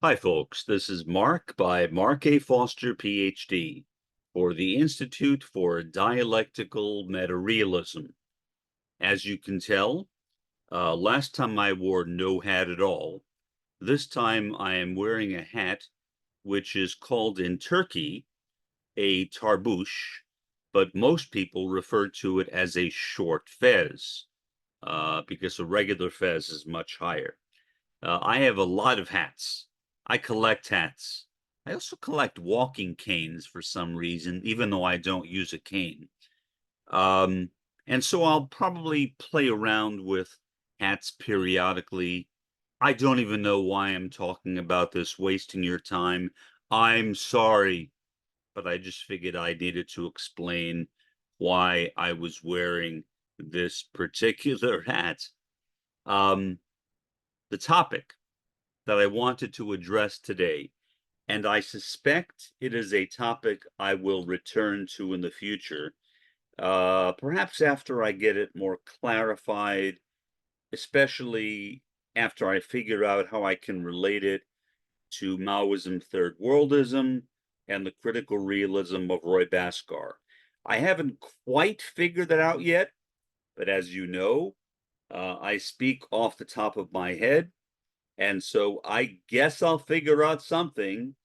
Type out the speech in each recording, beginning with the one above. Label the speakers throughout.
Speaker 1: Hi, folks. This is Mark by Mark A. Foster, Ph.D. for the Institute for Dialectical Meta-Realism. As you can tell, last time I wore no hat at all. This time I am wearing a hat which is called in Turkey a tarbouch, but most people refer to it as a short fez because a regular fez is much higher. I have a lot of hats. I collect hats. I also collect walking canes for some reason, even though I don't use a cane. Um, and so I'll probably play around with hats periodically. I don't even know why I'm talking about this, wasting your time. I'm sorry, but I just figured I needed to explain why I was wearing this particular hat. Um, the topic that I wanted to address today, and I suspect it is a topic I will return to in the future, perhaps after I get it more clarified, especially after I figure out how I can relate it to Maoism-Third Worldism and the critical realism of Roy Bhaskar. I haven't quite figured that out yet, but as you know, I speak off the top of my head. And so I guess I'll figure out something.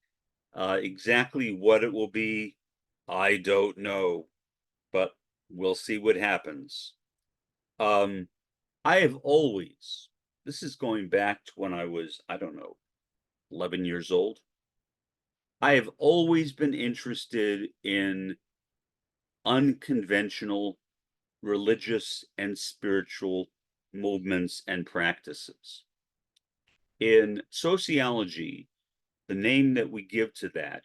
Speaker 1: Exactly what it will be, I don't know, but we'll see what happens. Um, I have always, this is going back to when I was, I don't know, 11 years old. I have always been interested in unconventional religious and spiritual movements and practices. In sociology, the name that we give to that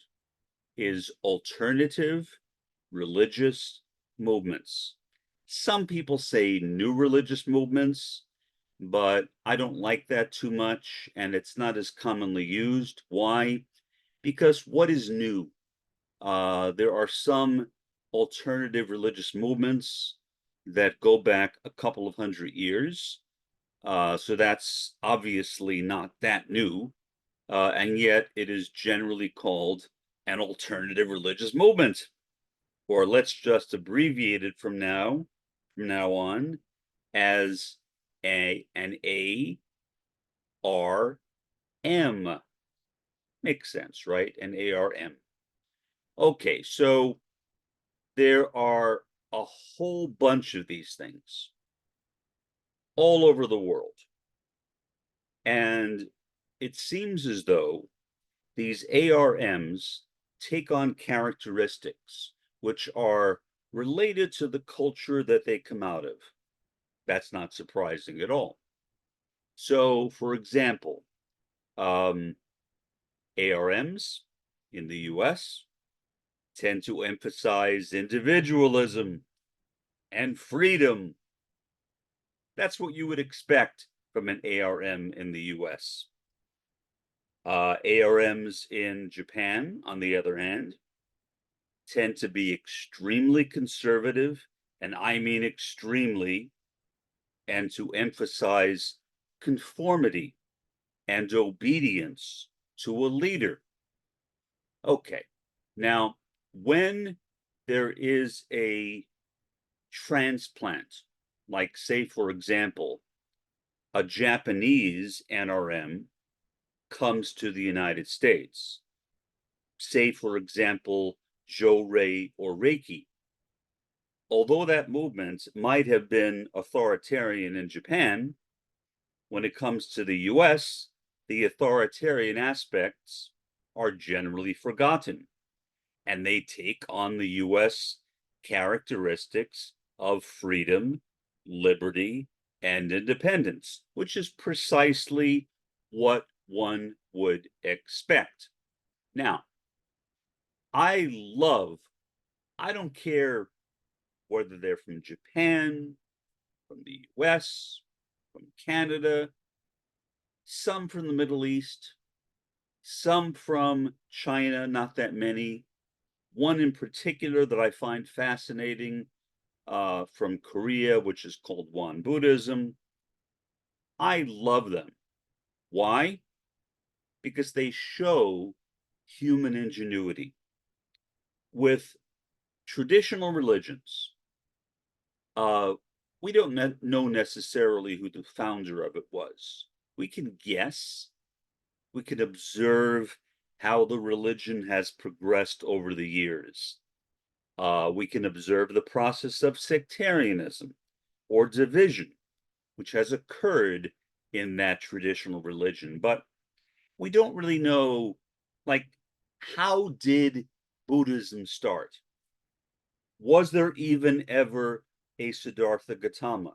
Speaker 1: is alternative religious movements. Some people say new religious movements, but I don't like that too much, and it's not as commonly used. Why? Because what is new? There are some alternative religious movements that go back a couple of hundred years. So that's obviously not that new. And yet it is generally called an alternative religious movement, or let's just abbreviate it from now on as an ARM. Makes sense, right? An ARM. Okay, so there are a whole bunch of these things all over the world. And it seems as though these ARMs take on characteristics which are related to the culture that they come out of. That's not surprising at all. So, for example, ARMs in the US tend to emphasize individualism and freedom. That's what you would expect from an ARM in the US. ARMs in Japan, on the other hand, tend to be extremely conservative, and I mean extremely, and to emphasize conformity and obedience to a leader. Okay, now when there is a transplant, like say, for example, a Japanese NRM comes to the United States, say, for example, Jo-Rei or Reiki, although that movement might have been authoritarian in Japan, when it comes to the US, the authoritarian aspects are generally forgotten, and they take on the US characteristics of freedom, liberty, and independence, which is precisely what one would expect. Now, I don't care whether they're from Japan, from the US, from Canada, some from the Middle East, some from China, not that many. One in particular that I find fascinating from Korea, which is called Won Buddhism. I love them. Why? because they show human ingenuity. With traditional religions, we don't know necessarily who the founder of it was. We can guess, we can observe how the religion has progressed over the years. We can observe the process of sectarianism or division, which has occurred in that traditional religion. But we don't really know, like, how did Buddhism start? Was there even ever a Siddhartha Gautama?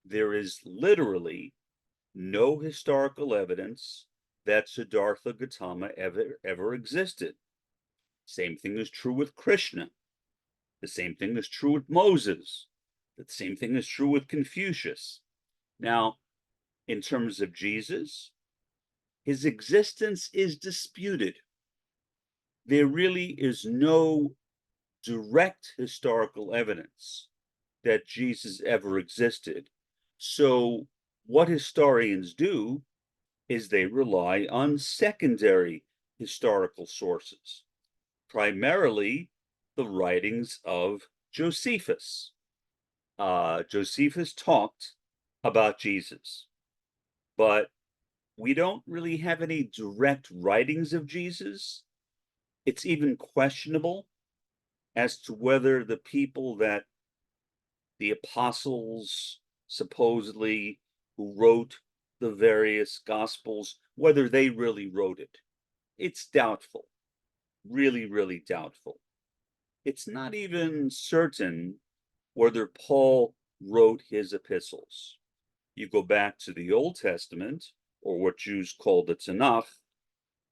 Speaker 1: There is literally no historical evidence that Siddhartha Gautama ever existed. Same thing is true with Krishna. The same thing is true with Moses. The same thing is true with Confucius. Now, in terms of Jesus, his existence is disputed. There really is no direct historical evidence that Jesus ever existed. So what historians do is they rely on secondary historical sources, primarily the writings of Josephus. Josephus talked about Jesus, but we don't really have any direct writings of Jesus. It's even questionable as to whether the people that the apostles supposedly who wrote the various gospels, whether they really wrote it. It's doubtful, really, really doubtful. It's not even certain whether Paul wrote his epistles. You go back to the Old Testament, or what Jews called the Tanakh,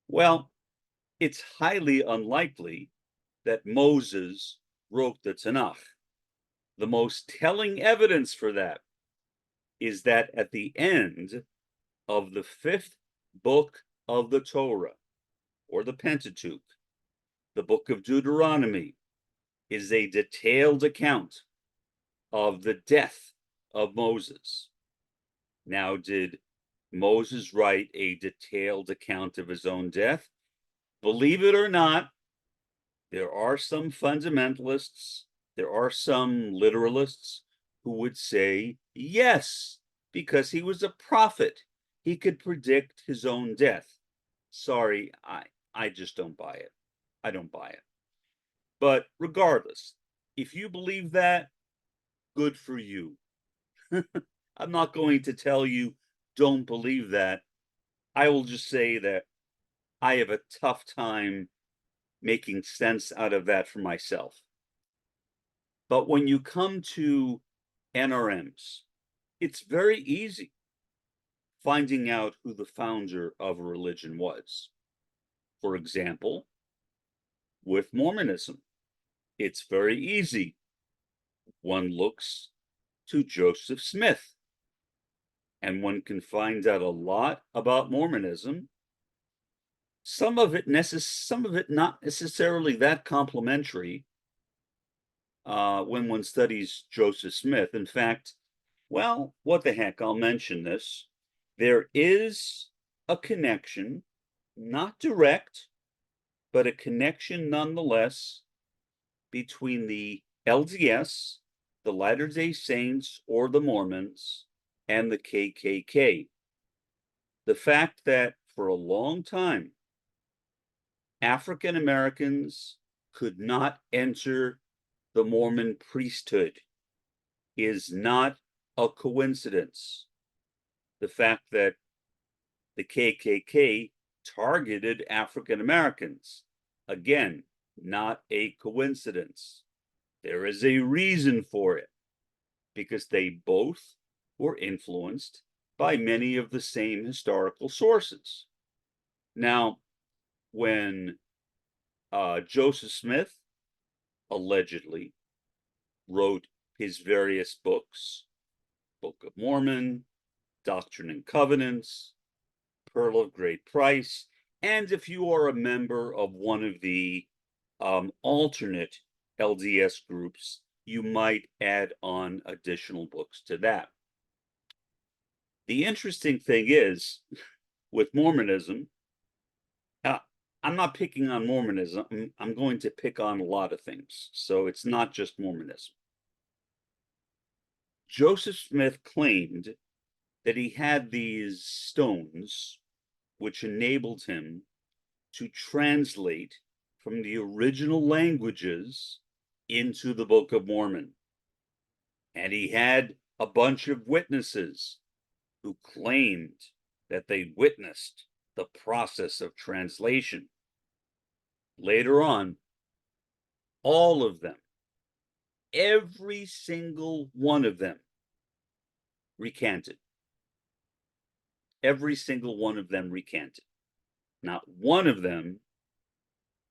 Speaker 1: well, it's highly unlikely that Moses wrote the Tanakh. The most telling evidence for that is that at the end of the fifth book of the Torah, or the Pentateuch, the book of Deuteronomy, is a detailed account of the death of Moses. Now, did Moses write a detailed account of his own death? Believe it or not, there are some fundamentalists, there are some literalists who would say yes, because he was a prophet. He could predict his own death. Sorry, I just don't buy it. I don't buy it. But regardless, if you believe that, good for you. I'm not going to tell you don't believe that. I will just say that I have a tough time making sense out of that for myself. But when you come to NRMs, it's very easy finding out who the founder of a religion was. For example, with Mormonism, it's very easy. One looks to Joseph Smith, and one can find out a lot about Mormonism. Some of it not necessarily that complimentary when one studies Joseph Smith. In fact, well, what the heck, I'll mention this. There is a connection, not direct, but a connection nonetheless between the LDS, the Latter-day Saints, or the Mormons, and the KKK. The fact that for a long time, African Americans could not enter the Mormon priesthood is not a coincidence. The fact that the KKK targeted African Americans, again, not a coincidence. There is a reason for it, because they both were influenced by many of the same historical sources. Now, when Joseph Smith allegedly wrote his various books, Book of Mormon, Doctrine and Covenants, Pearl of Great Price, and if you are a member of one of the alternate LDS groups, you might add on additional books to that. The interesting thing is, with Mormonism, I'm not picking on Mormonism. I'm going to pick on a lot of things. So it's not just Mormonism. Joseph Smith claimed that he had these stones which enabled him to translate from the original languages into the Book of Mormon. And he had a bunch of witnesses who claimed that they witnessed the process of translation. Later on, all of them, every single one of them, recanted. Every single one of them recanted. Not one of them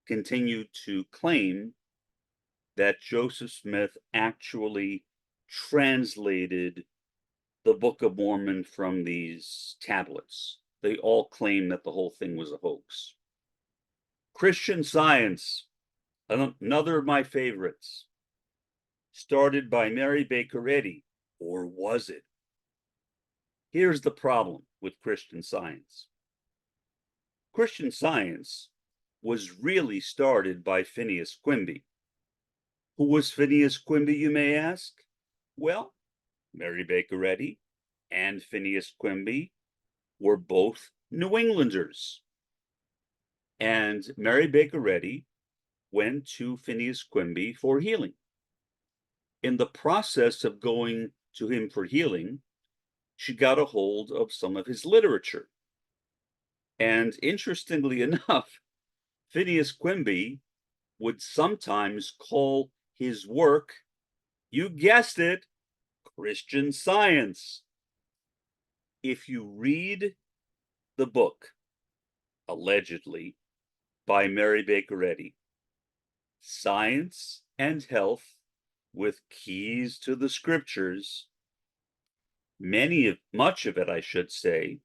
Speaker 1: continued to claim that Joseph Smith actually translated the Book of Mormon from these tablets. They all claim that the whole thing was a hoax. Christian Science, another of my favorites, started by Mary Baker Eddy, or was it? Here's the problem with Christian Science. Christian Science was really started by Phineas Quimby. Who was Phineas Quimby, you may ask? Well, Mary Baker Eddy and Phineas Quimby were both New Englanders. And Mary Baker Eddy went to Phineas Quimby for healing. In the process of going to him for healing, she got a hold of some of his literature. And interestingly enough, Phineas Quimby would sometimes call his work, you guessed it, Christian Science. If you read the book, allegedly, by Mary Baker Eddy, Science and Health with Keys to the Scriptures, much of it, I should say,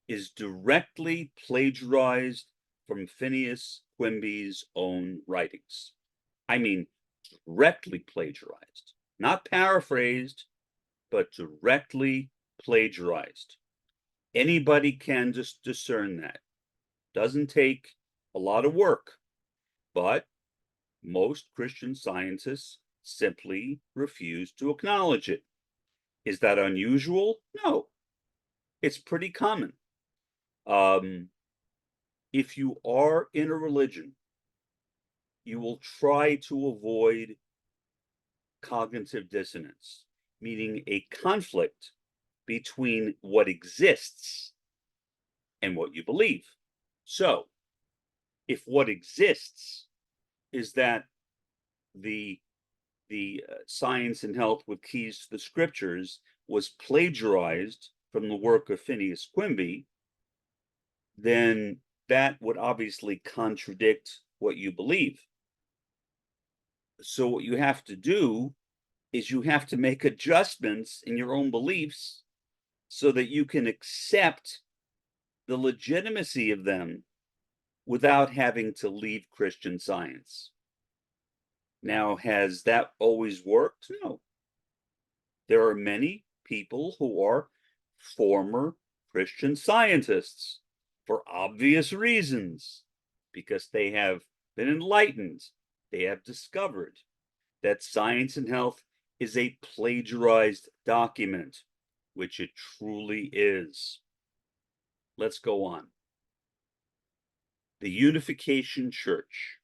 Speaker 1: is directly plagiarized from Phineas Quimby's own writings. I mean, directly plagiarized, not paraphrased, but directly plagiarized. Anybody can just discern that. Doesn't take a lot of work, but most Christian scientists simply refuse to acknowledge it. Is that unusual? No, it's pretty common. If you are in a religion, you will try to avoid cognitive dissonance, meaning a conflict between what exists and what you believe. So, if what exists is that the Science and Health with Keys to the Scriptures was plagiarized from the work of Phineas Quimby, then that would obviously contradict what you believe. So what you have to do is you have to make adjustments in your own beliefs so that you can accept the legitimacy of them without having to leave Christian Science. Now, has that always worked? No. There are many people who are former Christian Scientists for obvious reasons, because they have been enlightened. They have discovered that Science and Health is a plagiarized document, which it truly is. Let's go on. The Unification Church,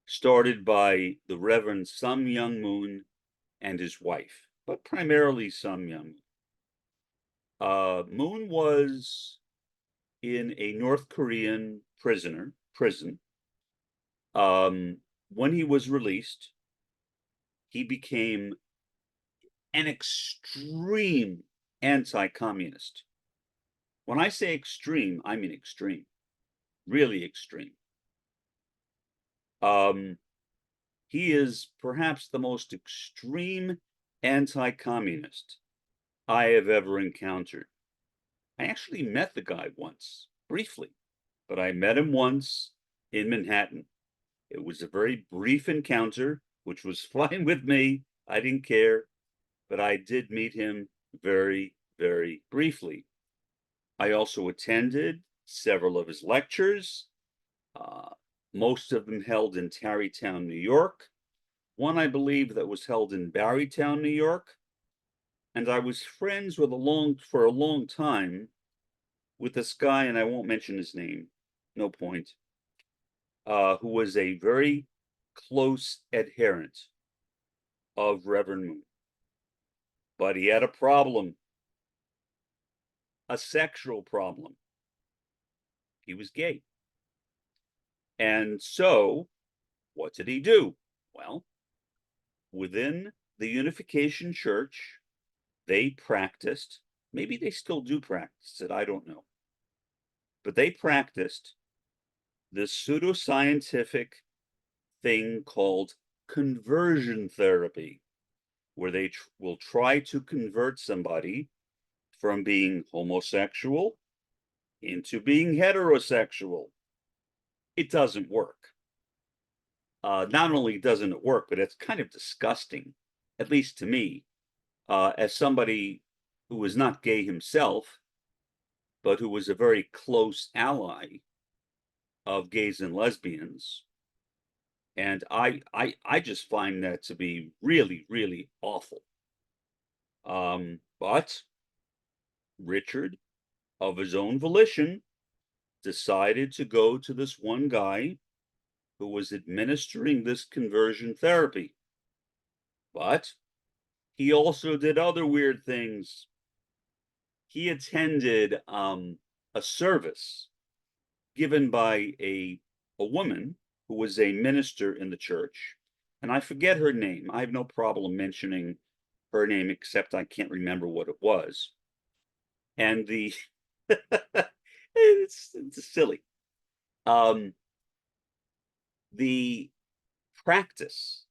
Speaker 1: started by the Reverend Sun Myung Moon and his wife, but primarily Sun Myung. Moon was in a North Korean prison. When he was released, he became an extreme anti-communist. When I say extreme, I mean extreme, really extreme. He is perhaps the most extreme anti-communist I have ever encountered. I actually met the guy once, briefly, but I met him once in Manhattan. It was a very brief encounter, which was fine with me. I didn't care, but I did meet him very, very briefly. I also attended several of his lectures, most of them held in Tarrytown, New York. One, I believe, that was held in Barrytown, New York. And I was friends with for a long time with this guy, and I won't mention his name, no point, who was a very close adherent of Reverend Moon. But he had a problem, a sexual problem. He was gay. And so, what did he do? Well, within the Unification Church, they practiced, maybe they still do practice it, I don't know, but they practiced this pseudoscientific thing called conversion therapy, where they will try to convert somebody from being homosexual into being heterosexual. It doesn't work. Not only doesn't it work, but it's kind of disgusting, at least to me, as somebody who was not gay himself, but who was a very close ally of gays and lesbians. And I just find that to be really, really awful. But Richard, of his own volition, decided to go to this one guy who was administering this conversion therapy. But he also did other weird things. He attended a service given by a woman who was a minister in the church, and I forget her name. I have no problem mentioning her name, except I can't remember what it was. And the it's silly. The practice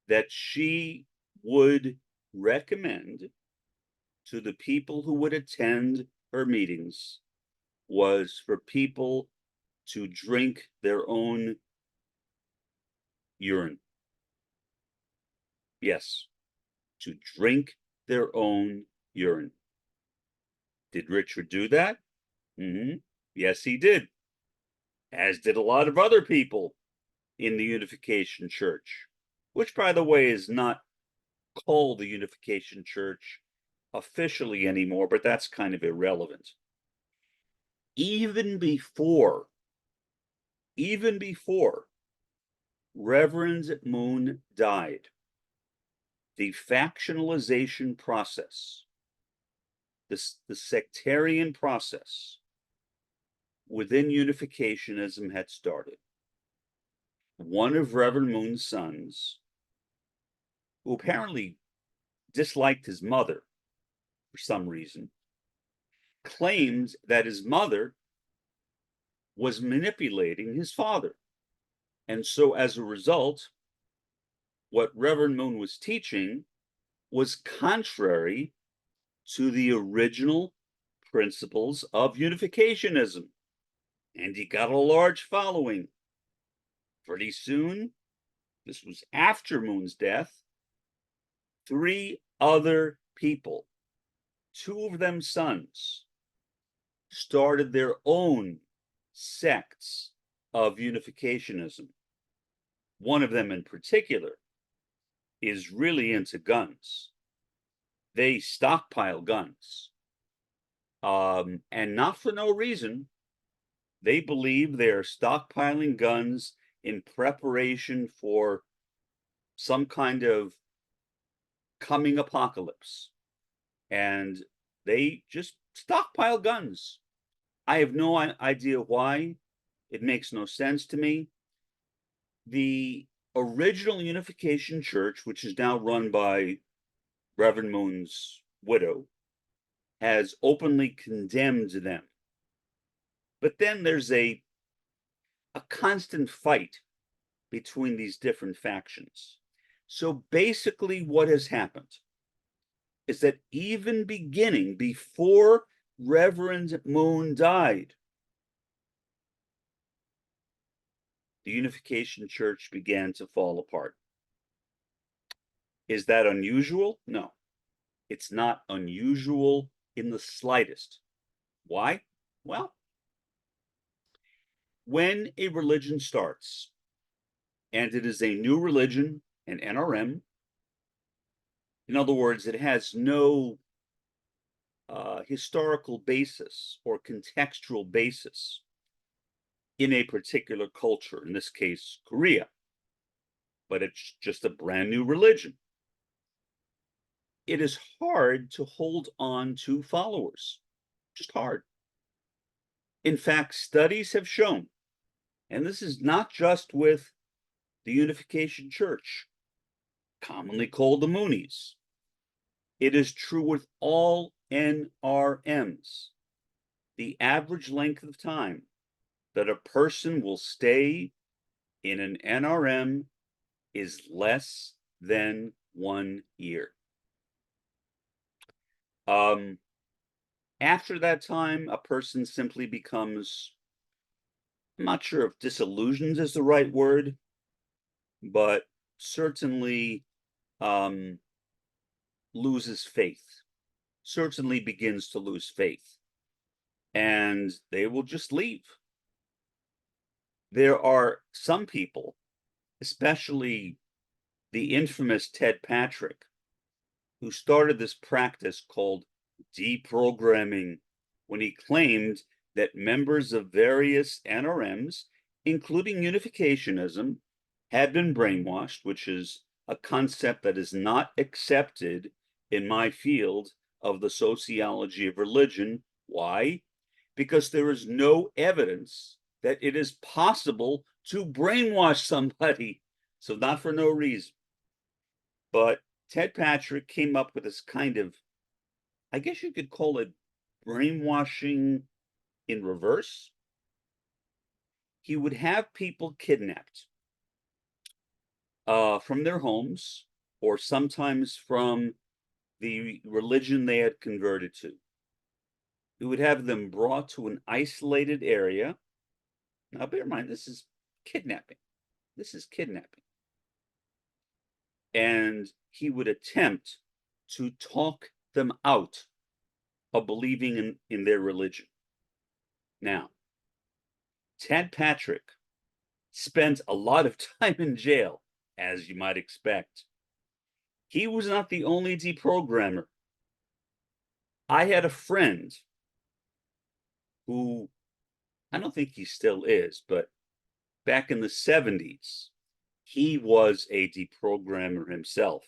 Speaker 1: that she would recommend to the people who would attend her meetings was for people to drink their own urine. Yes, to drink their own urine. Did Richard do that? Yes, he did. As did a lot of other people in the Unification Church, which, by the way, is not called the Unification Church officially anymore, but that's kind of irrelevant. Even before Reverend Moon died, the factionalization process, the sectarian process within Unificationism had started. One of Reverend Moon's sons, who apparently disliked his mother for some reason, claimed that his mother was manipulating his father. And so as a result, what Reverend Moon was teaching was contrary to the original principles of Unificationism. And he got a large following. Pretty soon, this was after Moon's death, 3 other people, 2 of them sons, started their own sects of Unificationism. One of them in particular is really into guns. They stockpile guns. And not for no reason. They believe they're stockpiling guns in preparation for some kind of coming apocalypse. And they just stockpile guns. I have no idea why. It makes no sense to me. The original Unification Church, which is now run by Reverend Moon's widow, has openly condemned them. But then there's a constant fight between these different factions. So basically what has happened is that even beginning before Reverend Moon died, the Unification Church began to fall apart. Is that unusual? No, it's not unusual in the slightest. Why? Well, when a religion starts, and it is a new religion, an NRM, in other words, it has no historical basis or contextual basis in a particular culture, in this case, Korea, but it's just a brand new religion. It is hard to hold on to followers, just hard. In fact, studies have shown, and this is not just with the Unification Church, commonly called the Moonies. It is true with all NRMs. The average length of time that a person will stay in an NRM is less than 1 year. After that time, a person simply becomes, I'm not sure if disillusioned is the right word, but certainly loses faith, certainly begins to lose faith, and they will just leave. There are some people, especially the infamous Ted Patrick, who started this practice called deprogramming when he claimed that members of various NRMs, including unificationism, had been brainwashed, which is a concept that is not accepted in my field of the sociology of religion. Why? Because there is no evidence that it is possible to brainwash somebody. So not for no reason. But Ted Patrick came up with this kind of, I guess you could call it brainwashing in reverse. He would have people kidnapped from their homes, or sometimes from the religion they had converted to. He would have them brought to an isolated area. Now, bear in mind, this is kidnapping. This is kidnapping. And he would attempt to talk them out of believing in their religion. Now, Ted Patrick spent a lot of time in jail, as you might expect. He was not the only deprogrammer. I had a friend who, I don't think he still is, but back in the 70s, he was a deprogrammer himself.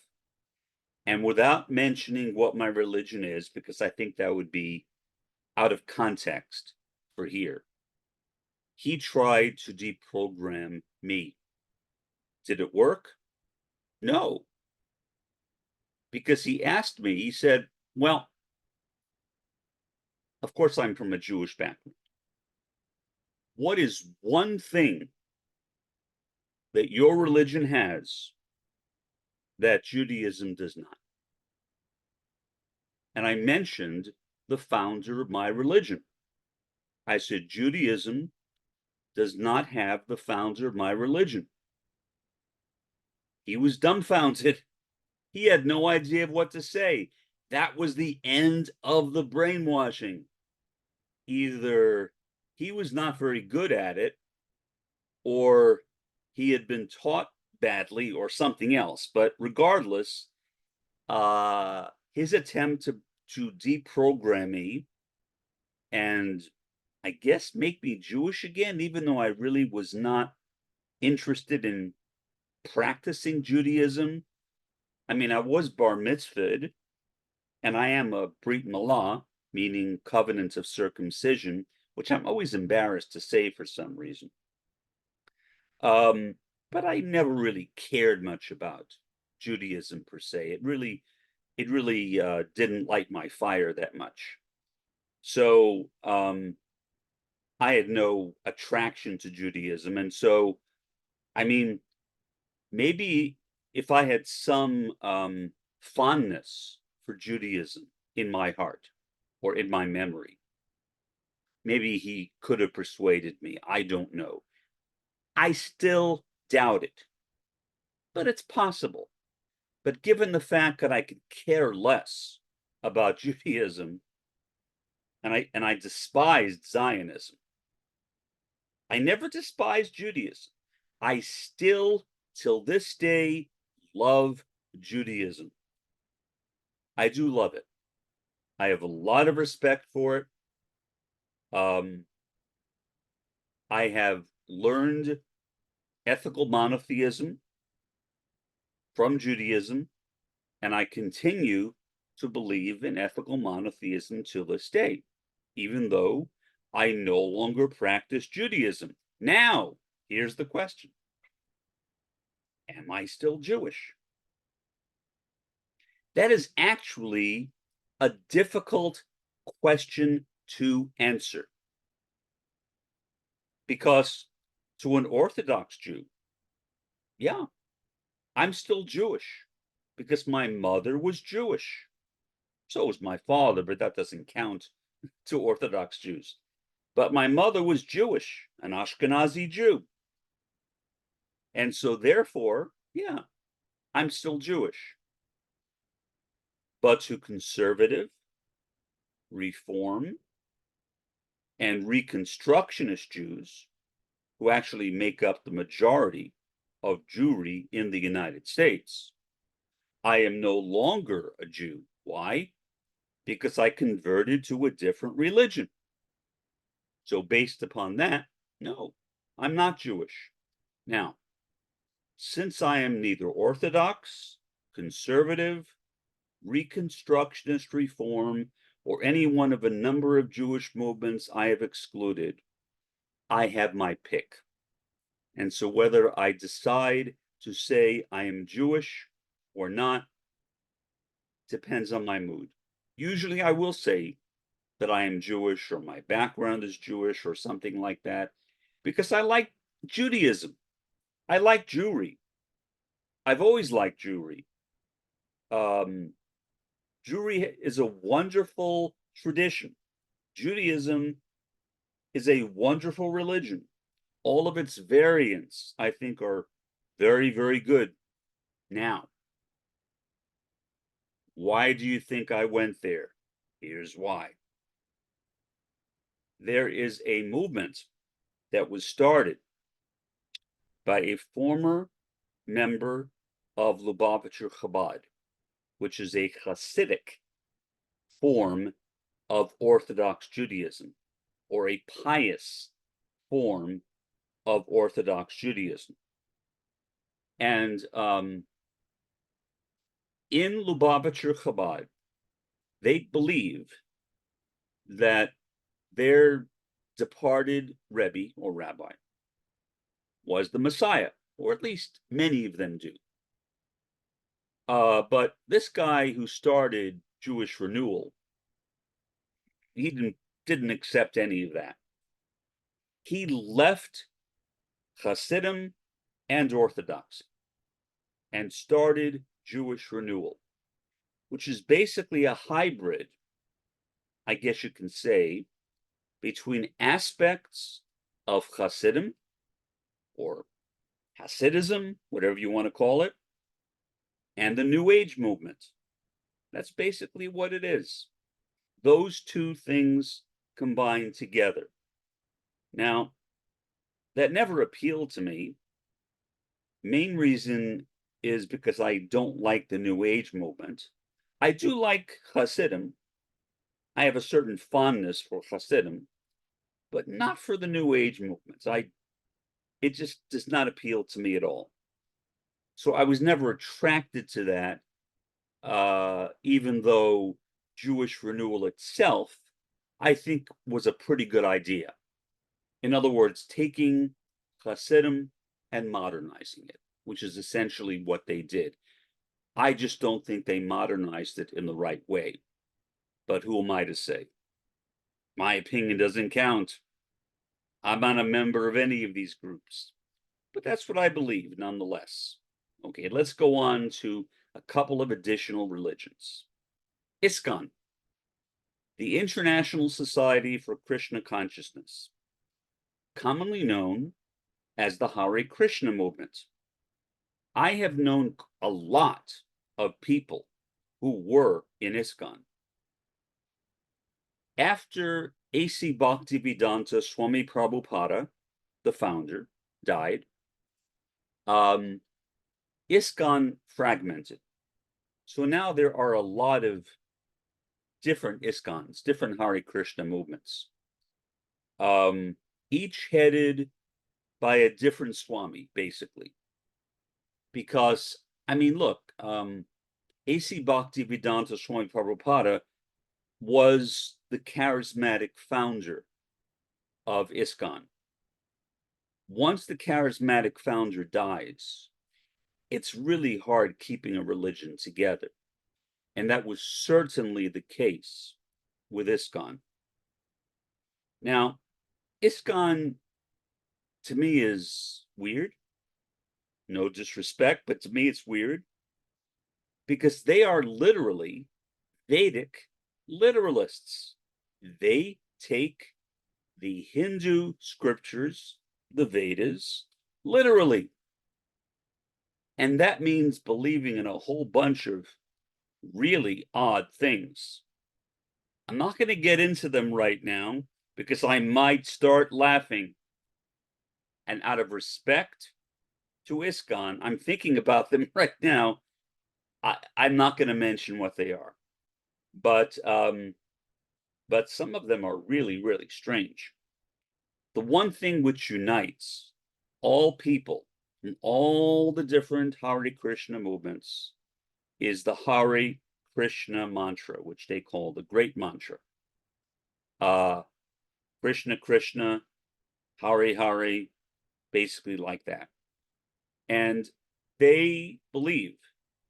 Speaker 1: And without mentioning what my religion is, because I think that would be out of context for here, he tried to deprogram me. Did it work? No. Because he asked me, he said, well, of course I'm from a Jewish background. What is one thing that your religion has that Judaism does not? And I mentioned the founder of my religion. I said, Judaism does not have the founder of my religion. He was dumbfounded. He had no idea of what to say. That was the end of the brainwashing. Either he was not very good at it, or he had been taught badly, or something else. But regardless, his attempt to deprogram me and I guess make me Jewish again, even though I really was not interested in practicing Judaism. I mean, I was bar mitzvahed, and I am a Brit Milah, meaning covenant of circumcision, which I'm always embarrassed to say for some reason. But I never really cared much about Judaism per se. It really didn't light my fire that much. So I had no attraction to Judaism. And so, I mean, maybe if I had some fondness for Judaism in my heart or in my memory, maybe he could have persuaded me. I don't know. I still doubt it, but it's possible. But given the fact that I could care less about Judaism, and I despised Zionism, I never despised Judaism. I still, till this day, love Judaism. I do love it. I have a lot of respect for it. I have learned ethical monotheism from Judaism, and I continue to believe in ethical monotheism to this day, even though I no longer practice Judaism. Now, here's the question. Am I still Jewish? That is actually a difficult question to answer. Because to an Orthodox Jew, yeah, I'm still Jewish because my mother was Jewish. So was my father, but that doesn't count to Orthodox Jews. But my mother was Jewish, an Ashkenazi Jew. And so therefore, yeah, I'm still Jewish. But to conservative, reform, and Reconstructionist Jews, who actually make up the majority of Jewry in the United States, I am no longer a Jew. Why? Because I converted to a different religion. So based upon that, no, I'm not Jewish. Now, since I am neither Orthodox, conservative, Reconstructionist reform, or any one of a number of Jewish movements I have excluded, I have my pick. And so whether I decide to say I am Jewish or not depends on my mood. Usually I will say that I am Jewish or my background is Jewish or something like that because I like Judaism. I like Jewry. I've always liked Jewry. Jewry is a wonderful tradition. Judaism is a wonderful religion. All of its variants, I think, are very, very good. Now, why do you think I went there? Here's why. There is a movement that was started by a former member of Lubavitcher Chabad, which is a Hasidic form of Orthodox Judaism, or a pious form of Orthodox Judaism. And in Lubavitcher Chabad, they believe that their departed Rebbe or rabbi was the Messiah, or at least many of them do. But this guy who started Jewish Renewal, he didn't accept any of that. He left Hasidim and Orthodoxy and started Jewish Renewal, which is basically a hybrid, I guess you can say, between aspects of Hasidim or Hasidism, whatever you want to call it, and the New Age movement. That's basically what it is. Those two things combined together. Now, that never appealed to me. Main reason is because I don't like the New Age movement. I do like Hasidim. I have a certain fondness for Hasidim, but not for the New Age movements. It just does not appeal to me at all. So I was never attracted to that, even though Jewish Renewal itself, I think, was a pretty good idea. In other words, taking Hasidim and modernizing it, which is essentially what they did. I just don't think they modernized it in the right way. But who am I to say? My opinion doesn't count. I'm not a member of any of these groups. But that's what I believe, nonetheless. Okay, let's go on to a couple of additional religions. ISKCON, the International Society for Krishna Consciousness, commonly known as the Hare Krishna movement. I have known a lot of people who were in ISKCON. After A.C. Bhaktivedanta Swami Prabhupada the founder, died, ISKCON fragmented. So now there are a lot of different ISKCONs, different Hare Krishna movements, each headed by a different Swami, basically. Because, I mean, look, A.C. Bhaktivedanta Swami Prabhupada was the charismatic founder of ISKCON. Once the charismatic founder dies, it's really hard keeping a religion together. And that was certainly the case with ISKCON. Now, ISKCON, to me, is weird. No disrespect, but to me, it's weird. Because they are literally Vedic literalists. They take the Hindu scriptures, the Vedas, literally. And that means believing in a whole bunch of really odd things. I'm not going to get into them right now because I might start laughing. And out of respect to ISKCON, I'm thinking about them right now. I'm not going to mention what they are, but some of them are really, really strange. The one thing which unites all people from all the different Hare Krishna movements is the Hare Krishna mantra, which they call the Great Mantra. Krishna, Krishna, Hare, Hare, basically like that. And they believe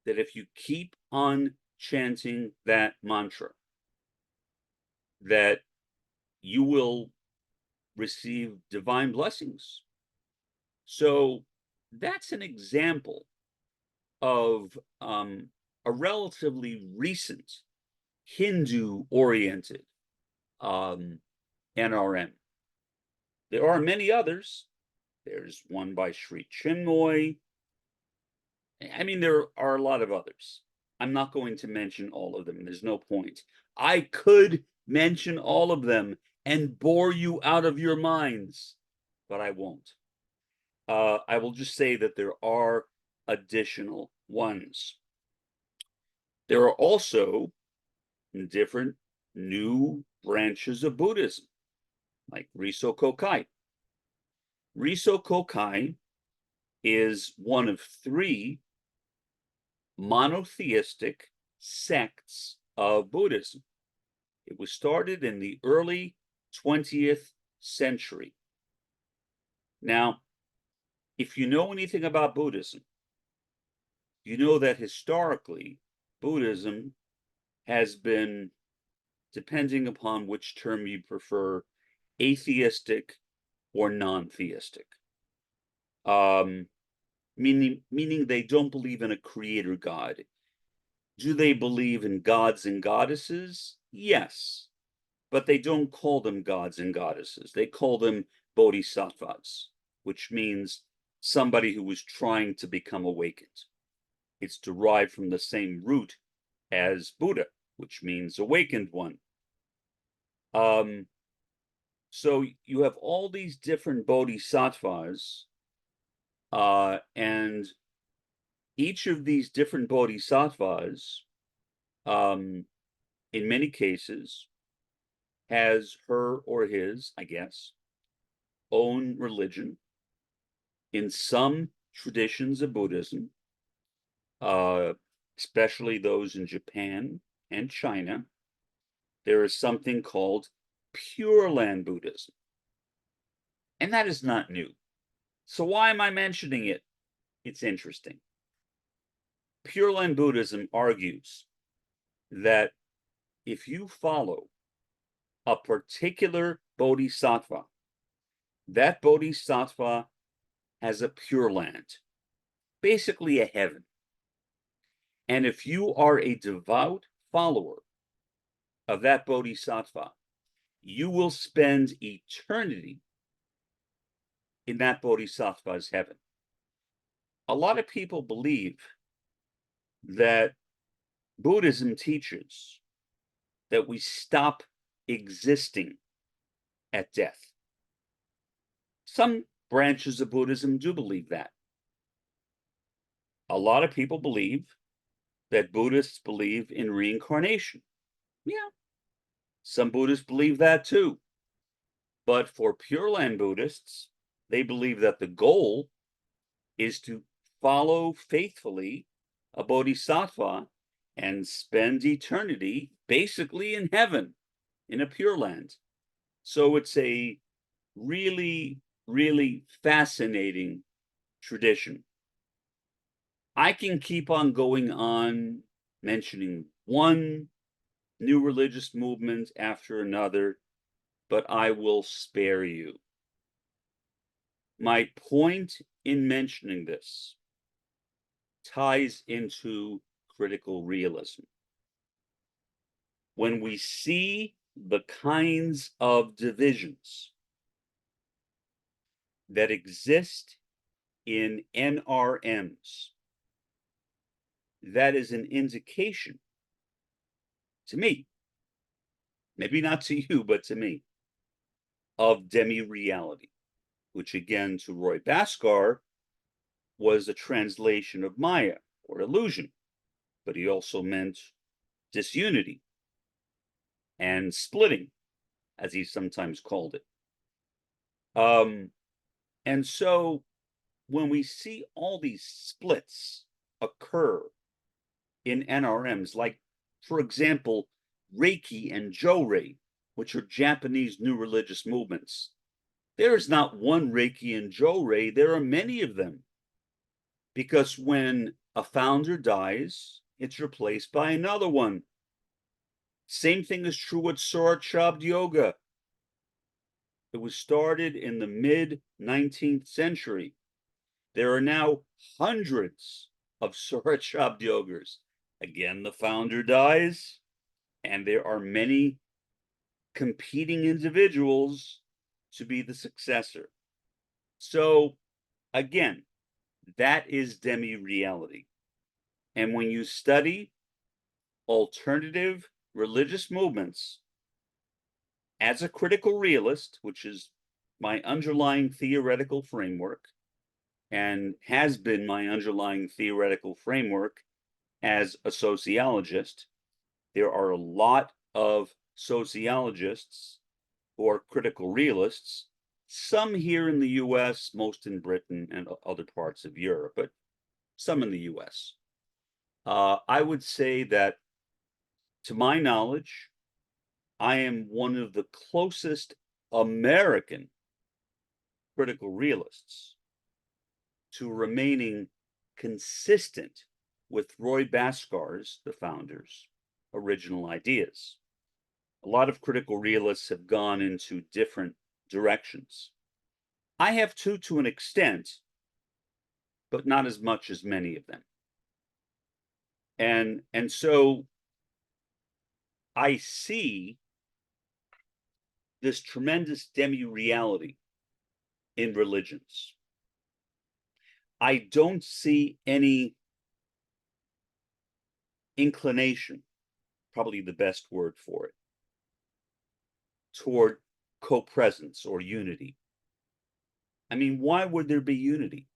Speaker 1: that if you keep on chanting that mantra, that you will receive divine blessings. So that's an example of a relatively recent Hindu-oriented NRM. There are many others. There's one by Sri Chinmoy. I mean, there are a lot of others. I'm not going to mention all of them. There's no point. I could mention all of them and bore you out of your minds, but I won't. I will just say that there are additional ones. There are also different new branches of Buddhism, like Riso Kokai. Riso Kokai is one of 3 monotheistic sects of Buddhism. It was started in the early 20th century. Now, if you know anything about Buddhism, you know that historically, Buddhism has been, depending upon which term you prefer, atheistic or non-theistic. Meaning they don't believe in a creator God. Do they believe in gods and goddesses? Yes, but they don't call them gods and goddesses. They call them bodhisattvas, which means somebody who was trying to become awakened. It's derived from the same root as Buddha, which means awakened one. So you have all these different bodhisattvas, and each of these different bodhisattvas, in many cases, has her or his, I guess, own religion. In some traditions of Buddhism, especially those in Japan and China, there is something called Pure Land Buddhism. And that is not new. So why am I mentioning it? It's interesting. Pure Land Buddhism argues that if you follow a particular bodhisattva, that bodhisattva has a pure land, basically a heaven. And if you are a devout follower of that bodhisattva, you will spend eternity in that bodhisattva's heaven. A lot of people believe that Buddhism teaches that we stop existing at death. Some branches of Buddhism do believe that. A lot of people believe that Buddhists believe in reincarnation. Yeah, some Buddhists believe that too. But for Pure Land Buddhists, they believe that the goal is to follow faithfully a bodhisattva and spend eternity basically in heaven, in a Pure Land. So it's a really, really fascinating tradition. I can keep on going on mentioning one new religious movement after another, but I will spare you. My point in mentioning this ties into critical realism. When we see the kinds of divisions that exist in NRMs, that is an indication to me, maybe not to you, but to me, of demi-reality, which again, to Roy Bhaskar, was a translation of Maya or illusion, but he also meant disunity and splitting, as he sometimes called it. And so when we see all these splits occur in NRMs, like, for example, Reiki and Jo-Rei, which are Japanese new religious movements, there is not one Reiki and Jo-Rei, there are many of them. Because when a founder dies, it's replaced by another one. Same thing is true with Surat Yoga. It was started in the mid-19th century. There are now hundreds of Surat Yogas. Again, the founder dies, and there are many competing individuals to be the successor. So, again, that is demi-reality. And when you study alternative religious movements as a critical realist, which is my underlying theoretical framework, and has been my underlying theoretical framework as a sociologist, there are a lot of sociologists who are critical realists, some here in the US, most in Britain and other parts of Europe, but some in the US. I would say that, to my knowledge, I am one of the closest American critical realists to remaining consistent with Roy Bhaskar's, the founder's, original ideas. A lot of critical realists have gone into different directions. I have too, to an extent, but not as much as many of them. And so I see this tremendous demi-reality in religions. I don't see any inclination, probably the best word for it, toward co-presence or unity. I mean, why would there be unity?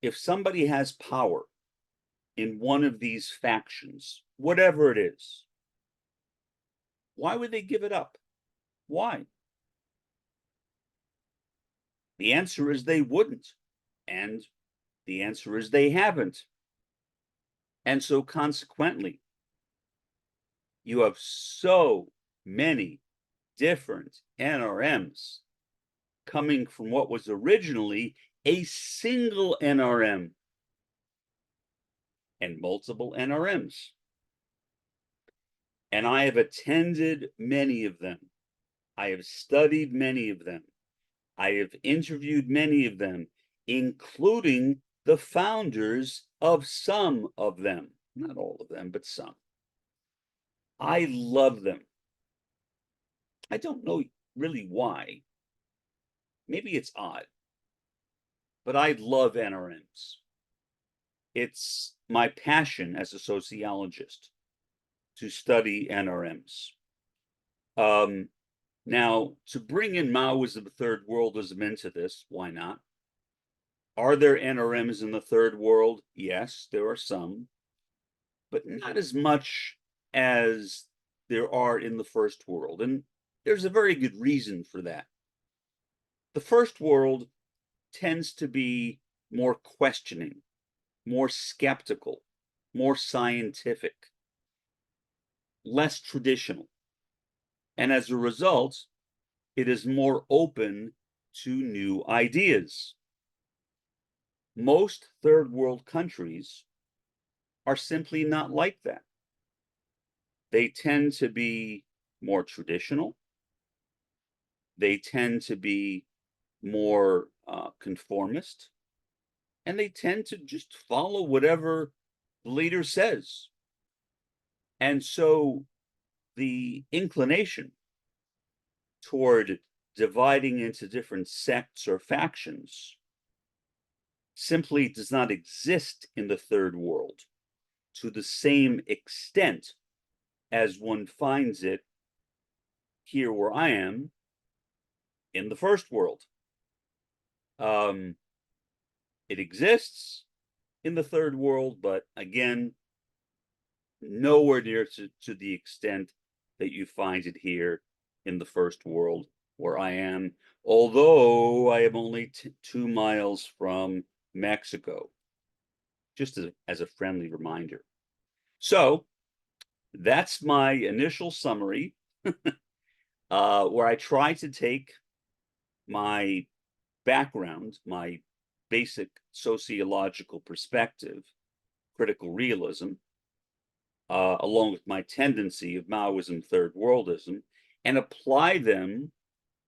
Speaker 1: If somebody has power in one of these factions, whatever it is, why would they give it up? Why? The answer is they wouldn't. And the answer is they haven't. And so consequently, you have so many different NRMs coming from what was originally a single NRM and multiple NRMs. And I have attended many of them. I have studied many of them. I have interviewed many of them, including the founders of some of them. Not all of them, but some. I love them. I don't know really why. Maybe it's odd, but I love NRMs. It's my passion as a sociologist to study NRMs. Now, to bring in Maoism-Third Worldism into this, why not? Are there NRMs in the third world? Yes, there are some, but not as much as there are in the first world. And there's a very good reason for that. The first world tends to be more questioning, more skeptical, more scientific, less traditional. And as a result, it is more open to new ideas. Most third world countries are simply not like that. They tend to be more traditional. They tend to be more conformist. And they tend to just follow whatever the leader says. And so the inclination toward dividing into different sects or factions simply does not exist in the third world to the same extent as one finds it here where I am in the first world. It exists in the third world, but again, nowhere near to the extent that you find it here in the first world where I am, although I am only 2 miles from Mexico, just as a friendly reminder. So that's my initial summary, where I try to take my background, my basic sociological perspective, critical realism, along with my tendency of Maoism-Third Worldism, and apply them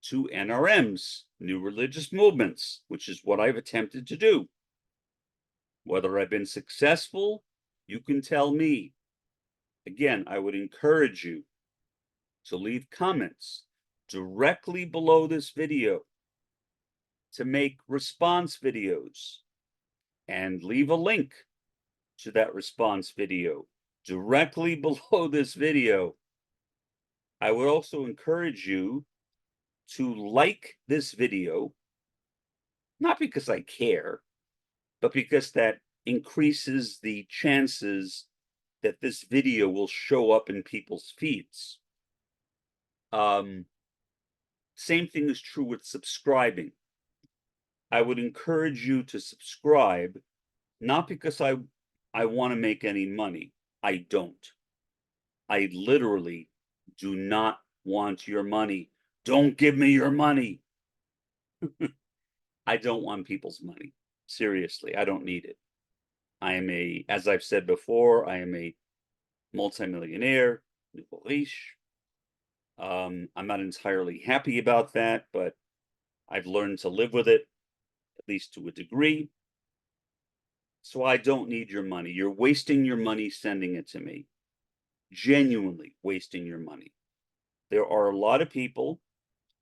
Speaker 1: to NRMs, new religious movements, which is what I've attempted to do. Whether I've been successful, you can tell me. Again, I would encourage you to leave comments directly below this video, to make response videos, and leave a link to that response video directly below this video. I would also encourage you to like this video, not because I care, but because that increases the chances that this video will show up in people's feeds. Same thing is true with subscribing. I would encourage you to subscribe, not because I want to make any money. I don't. I literally do not want your money. Don't give me your money. I don't want people's money. Seriously, I don't need it. I am as I've said before, I am a multimillionaire, nouveau riche. I'm not entirely happy about that, but I've learned to live with it, at least to a degree. So I don't need your money. You're wasting your money sending it to me. Genuinely wasting your money. There are a lot of people,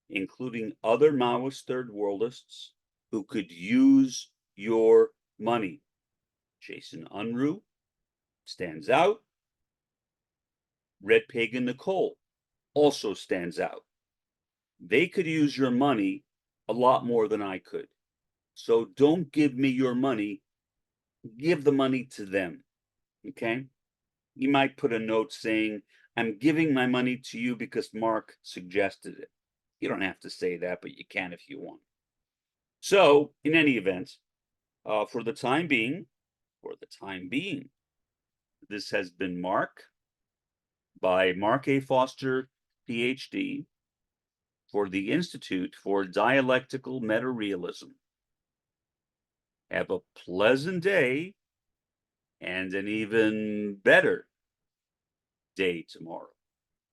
Speaker 1: including other Maoist third worldists, who could use your money. Jason Unruh stands out. Red Pagan Nicole also stands out. They could use your money a lot more than I could. So don't give me your money. Give the money to them. Okay? You might put a note saying, I'm giving my money to you because Mark suggested it. You don't have to say that, but you can if you want. So, in any event, for the time being, this has been Mark by Mark A. Foster, Ph.D., for the Institute for Dialectical Meta-Realism. Have a pleasant day and an even better day tomorrow.